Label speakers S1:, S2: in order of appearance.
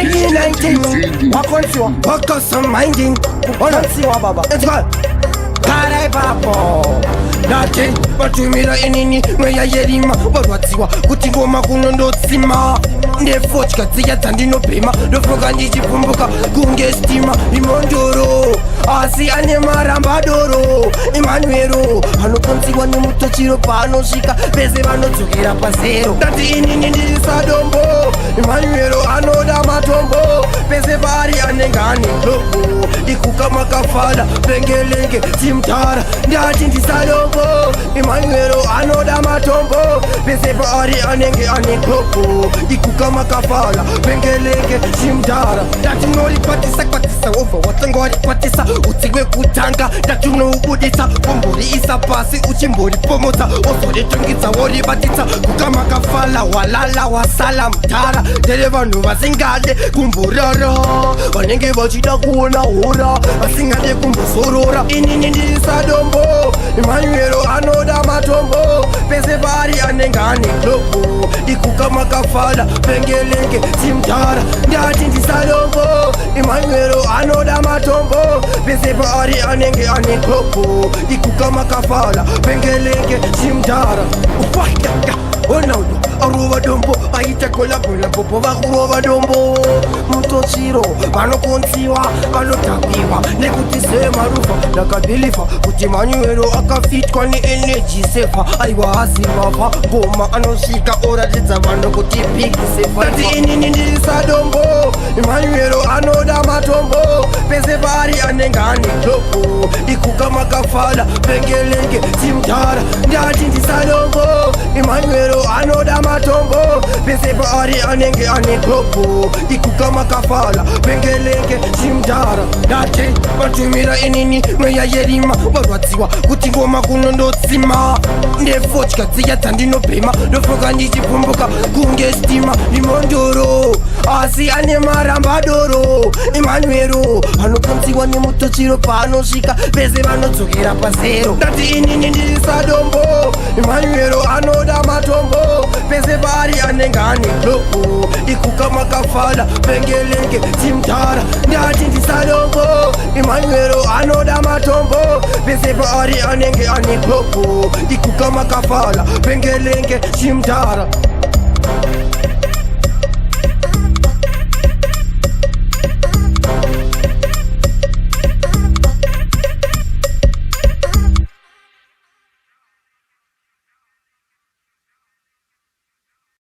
S1: 2019 wakonsiwa wakasaminding onansiwa baba karai papo nate vatumira inini mweya yerima varwadziwa kuti ngoma kunondotsima ndefotya dziya dzandinobhema ndofoka ndichipfumbuka kunge stima imondoro asi ane marambadoro emanuero anokonziwa nemutochiro paanosvika vese vanodzokera pazero ndati inini ndiri sadombo emanuero anoda matombo pese paari anenge ane globho ikuka makafada pengelenge timtara ndati ndisadombo emanuero anoda matombo pese paari anenge ane globho ikuka makafala pengelenge timtara ndati norikwatisa kwatisa ova watsangorikwatisa utsigwe kutanga ndati unoubudisa womboriisa pasi uchimboripomotsa ozoritungidza woribatitsa kuka makafala walala wasala mtara ndere vanhu vasingade kumborara vanenge vachida kuona hora vasingade kumbozorora inini ndiri sadombo emanuero anoda matombo pese paari anenge ane globho ikuka makafala pengelenge timtara ndati ndisadombo emanuero anoda matombo pese paari anenge ane globho ikuka makafala pengelenge timtara onauno arova dombo aita kolabola popo vakurova dombo mutochiro vanokonziwa vanodhabiwa nekuti semarufa ndakabhilifa kuti manuero akafitwa neeneji sefa aiwa asivafa ngoma anosvika oratidza vanhu kuti big sefa ati inini ndiri sadombo emanuero anoda matombo pese paari anenge ane globho ikuka makafala pengelenge timtara ndati ndisadombo emanuero anoda matombo pese paari anenge ane globho ikuka makafala pengelenge timtara ndati vatumira inini mweya yerima varwadziwa kuti ngoma kunondotsima ndefotya dziya dzandinobhema ndofoka ndichipfumbuka kunge stima imondoro asi ane marambadoro emanuero anokonziwa nemutochiro paanosvika vese vanodzokera pazero ndati inini ndiri sadombo emanuero anoda matombo pese paari anenge ane globho ikuka makafala pengelenge timtara ndati ndisadombo emanuero anoda matombo pese paari anenge ane globho ikuka makafala pengelenge timtara